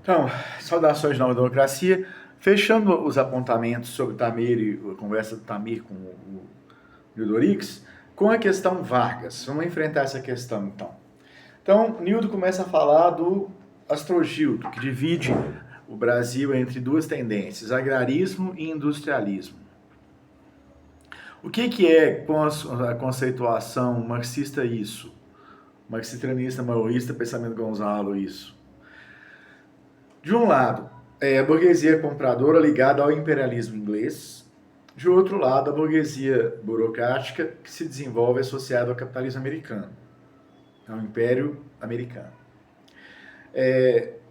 Então, saudações de Nova Democracia. Fechando os apontamentos sobre Tamir e a conversa do Tamir com o Nildorix, com a questão Vargas. Vamos enfrentar essa questão, então. Então, Nildo começa a falar do Astrogildo, que divide o Brasil entre duas tendências, agrarismo e industrialismo. O que é, com a conceituação marxista, isso? Marxista-leninista, maoísta, pensamento Gonzalo, isso? De um lado, a burguesia compradora ligada ao imperialismo inglês. De outro lado, a burguesia burocrática que se desenvolve associada ao capitalismo americano, ao Império Americano.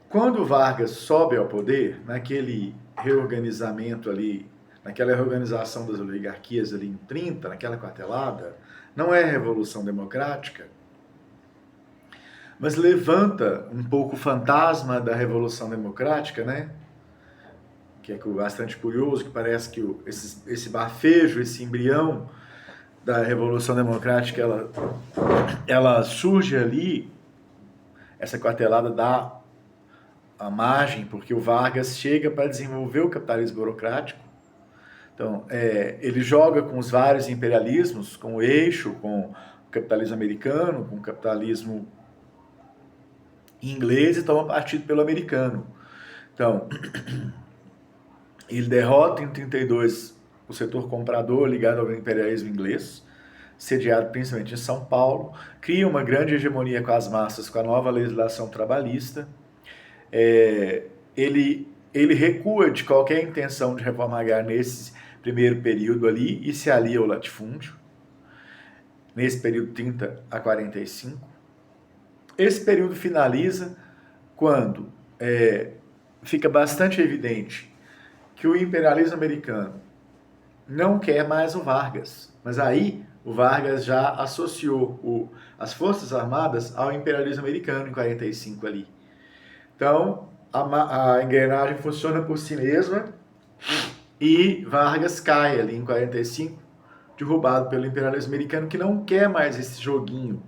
Quando Vargas sobe ao poder, naquele reorganizamento ali, naquela reorganização das oligarquias ali em 30, naquela quartelada, não é revolução democrática, mas levanta um pouco o fantasma da Revolução Democrática, né? Que é bastante curioso, que parece que esse bafejo, esse embrião da Revolução Democrática, ela surge ali, essa quartelada dá a margem, porque o Vargas chega para desenvolver o capitalismo burocrático. Então, ele joga com os vários imperialismos, com o eixo, com o capitalismo americano, com o capitalismo inglês e toma partido pelo americano. Então, ele derrota em 32 o setor comprador ligado ao imperialismo inglês, sediado principalmente em São Paulo, cria uma grande hegemonia com as massas com a nova legislação trabalhista. Ele recua de qualquer intenção de reforma agrária nesse primeiro período ali e se alia ao latifúndio, nesse período 30 a 45. Esse período finaliza quando fica bastante evidente que o imperialismo americano não quer mais o Vargas, mas aí o Vargas já associou as Forças Armadas ao imperialismo americano em 45 ali. Então, a engrenagem funciona por si mesma e Vargas cai ali em 45, derrubado pelo imperialismo americano, que não quer mais esse joguinho,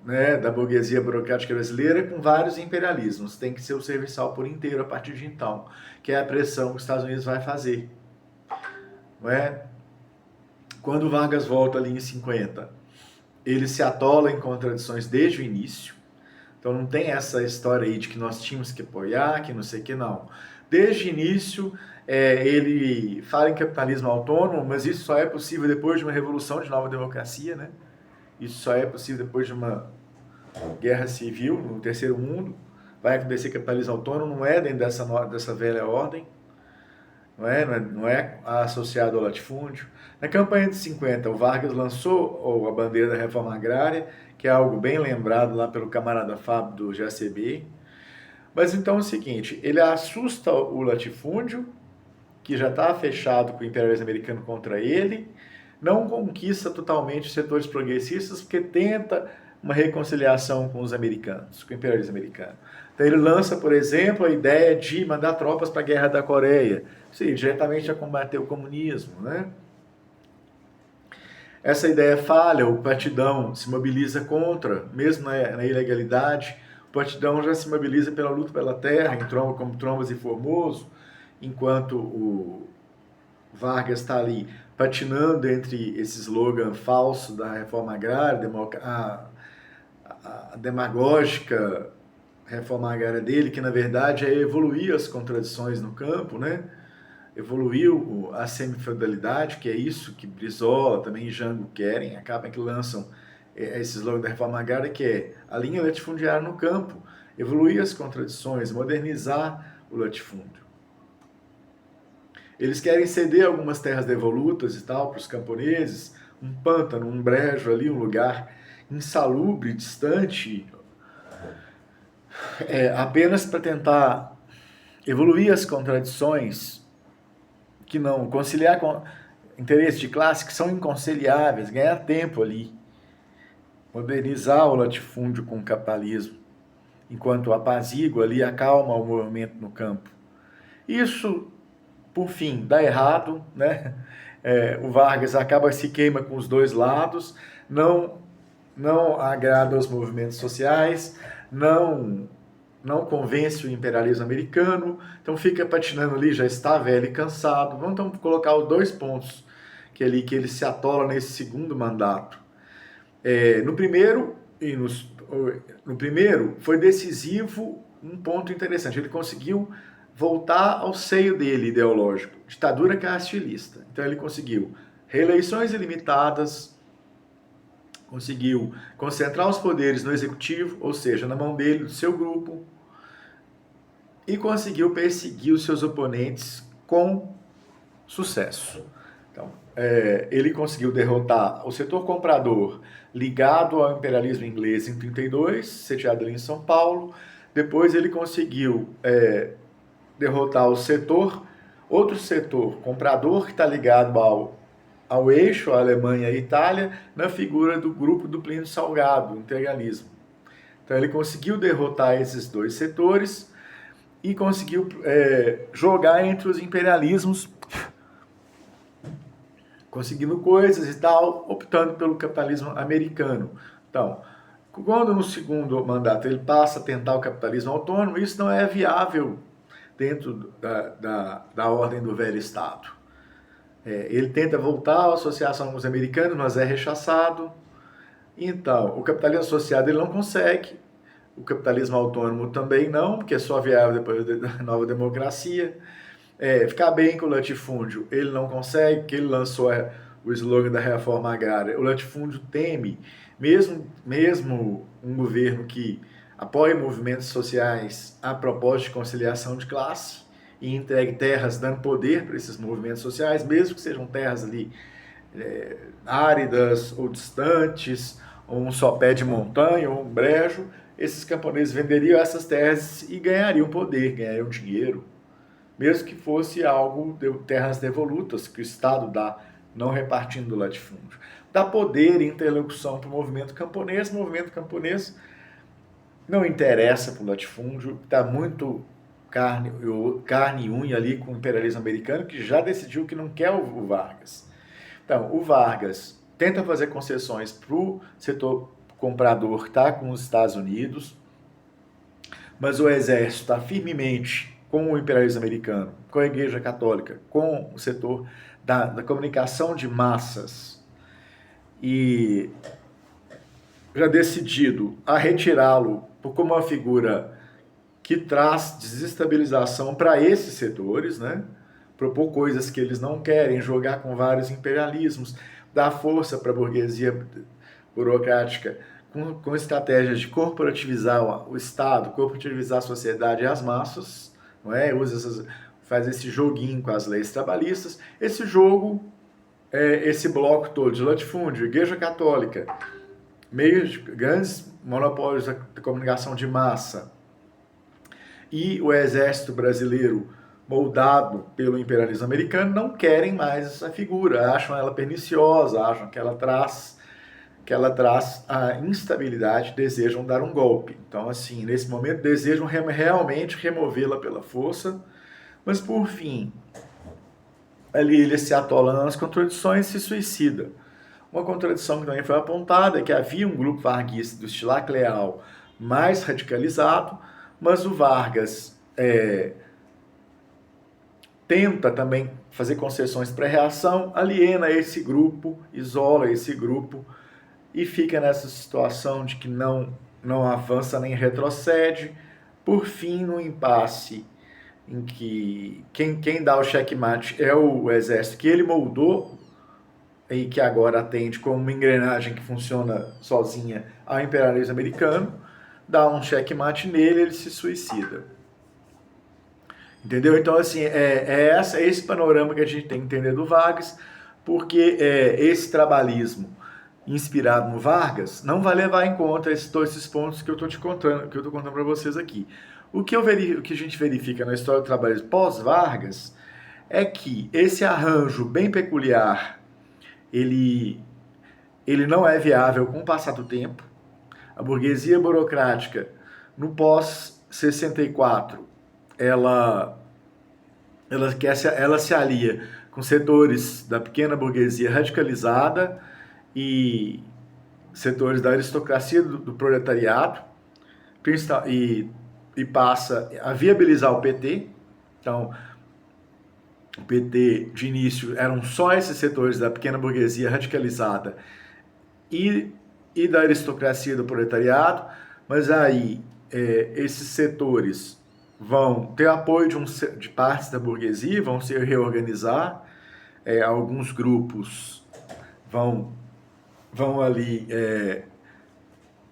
né, da burguesia burocrática brasileira com vários imperialismos. Tem que ser o serviçal por inteiro a partir de então, que é a pressão que os Estados Unidos vai fazer. Não é? Quando Vargas volta ali em 50, ele se atola em contradições desde o início. Então não tem essa história aí de que nós tínhamos que apoiar, que não sei o que, não. Desde o início, ele fala em capitalismo autônomo, mas isso só é possível depois de uma revolução de nova democracia, né? Isso só é possível depois de uma guerra civil no terceiro mundo. Vai acontecer capitalismo autônomo, não é dentro dessa velha ordem, não é associado ao latifúndio. Na campanha de 50, o Vargas lançou a bandeira da reforma agrária, que é algo bem lembrado lá pelo camarada Fábio do GACB. Mas então é o seguinte, ele assusta o latifúndio, que já está fechado com o imperialismo americano contra ele, não conquista totalmente os setores progressistas, porque tenta uma reconciliação com os americanos, com o imperialismo americano. Então ele lança, por exemplo, a ideia de mandar tropas para a Guerra da Coreia, sim, diretamente a combater o comunismo, né? Essa ideia falha, o Partidão se mobiliza contra, mesmo na ilegalidade. O Partidão já se mobiliza pela luta pela terra, como Trombas e Formoso, enquanto o Vargas está ali patinando entre esse slogan falso da reforma agrária, a demagógica reforma agrária dele, que na verdade é evoluir as contradições no campo, né? Evoluiu a semifeudalidade, que é isso que Brizola também e Jango querem, acabam que lançam esse slogan da reforma agrária, que é a linha latifundiária no campo, evoluir as contradições, modernizar o latifúndio. Eles querem ceder algumas terras devolutas e tal para os camponeses, um pântano, um brejo ali, um lugar insalubre, distante, apenas para tentar evoluir as contradições que não conciliar com interesses de classe que são inconciliáveis, ganhar tempo ali, modernizar o latifúndio com o capitalismo, enquanto apazigua ali, acalma o movimento no campo. Isso, por fim, dá errado, né? O Vargas acaba se queima com os dois lados, não agrada aos movimentos sociais, não não convence o imperialismo americano, então fica patinando ali, já está velho e cansado. Vamos então colocar os 2 pontos que ele se atola nesse segundo mandato. No primeiro foi decisivo um ponto interessante. Ele conseguiu voltar ao seio dele ideológico, ditadura castilhista. Então ele conseguiu reeleições ilimitadas, conseguiu concentrar os poderes no executivo, ou seja, na mão dele, do seu grupo, e conseguiu perseguir os seus oponentes com sucesso. Então, ele conseguiu derrotar o setor comprador ligado ao imperialismo inglês em 32, sediado ali em São Paulo. Depois ele conseguiu derrotar outro setor comprador que está ligado ao eixo, a Alemanha e a Itália, na figura do grupo do Plínio Salgado, o integralismo. Então ele conseguiu derrotar esses 2 setores e conseguiu jogar entre os imperialismos, conseguindo coisas e tal, optando pelo capitalismo americano. Então, quando no segundo mandato ele passa a tentar o capitalismo autônomo, isso não é viável dentro da ordem do velho Estado. Ele tenta voltar à associação com os americanos, mas é rechaçado. Então, o capitalismo associado ele não consegue, o capitalismo autônomo também não, porque é só viável depois da nova democracia. Ficar bem com o latifúndio ele não consegue, porque ele lançou o slogan da reforma agrária. O latifúndio teme, mesmo um governo que apoia movimentos sociais a propósito de conciliação de classe e entregue terras dando poder para esses movimentos sociais, mesmo que sejam terras ali áridas ou distantes, ou um sopé de montanha, ou um brejo, esses camponeses venderiam essas terras e ganhariam poder, ganhariam dinheiro, mesmo que fosse algo de terras devolutas, que o Estado dá, não repartindo do latifúndio. Dá poder e interlocução para o movimento camponês não interessa para o latifúndio, está muito carne e unha ali com o imperialismo americano, que já decidiu que não quer o Vargas. Então, o Vargas tenta fazer concessões para o setor comprador que está com os Estados Unidos, mas o exército está firmemente com o imperialismo americano, com a Igreja Católica, com o setor da comunicação de massas, e já decidido a retirá-lo como uma figura que traz desestabilização para esses setores, né? Propor coisas que eles não querem, jogar com vários imperialismos, dar força para a burguesia burocrática com estratégias de corporativizar o Estado, corporativizar a sociedade e as massas, não é? Faz esse joguinho com as leis trabalhistas. Esse jogo, esse bloco todo de latifúndio, Igreja Católica, meios de grandes monopólios da comunicação de massa e o exército brasileiro moldado pelo imperialismo americano não querem mais essa figura, acham ela perniciosa, acham que ela traz a instabilidade, desejam dar um golpe. Então, assim, nesse momento desejam realmente removê-la pela força, mas por fim, ali ele se atola nas contradições e se suicida. Uma contradição que também foi apontada é que havia um grupo varguista do Estilac Leal mais radicalizado, mas o Vargas tenta também fazer concessões pré-reação, aliena esse grupo, isola esse grupo e fica nessa situação de que não avança nem retrocede, por fim, no impasse em que quem dá o checkmate é o exército que ele moldou e que agora atende como uma engrenagem que funciona sozinha ao imperialismo americano, dá um checkmate nele, ele se suicida. Entendeu? Então, assim, esse panorama que a gente tem que entender do Vargas, porque esse trabalhismo inspirado no Vargas não vai levar em conta esses pontos que eu estou contando para vocês aqui. O que a gente verifica na história do trabalhismo pós-Vargas é que esse arranjo bem peculiar, ele não é viável com o passar do tempo. A burguesia burocrática, no pós-64, ela se alia com setores da pequena burguesia radicalizada e setores da aristocracia do proletariado, e e passa a viabilizar o PT. Então, o PT, de início, eram só esses setores da pequena burguesia radicalizada e da aristocracia do proletariado, mas aí esses setores vão ter apoio de partes da burguesia, vão se reorganizar, alguns grupos vão ali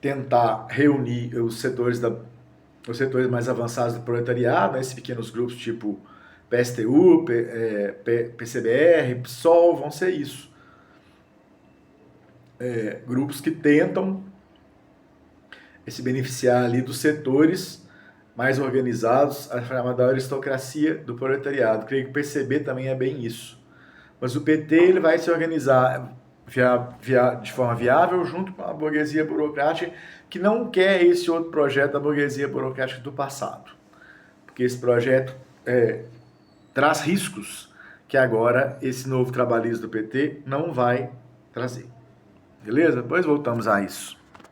tentar reunir os setores mais avançados do proletariado, esses pequenos grupos tipo PSTU, PCBR, PSOL, vão ser isso. Grupos que tentam se beneficiar ali dos setores mais organizados, a chamada aristocracia do proletariado. Creio que o PCB também é bem isso. Mas o PT ele vai se organizar de forma viável junto com a burguesia burocrática, que não quer esse outro projeto da burguesia burocrática do passado. Porque esse projeto traz riscos que agora esse novo trabalhismo do PT não vai trazer. Beleza? Depois voltamos a isso.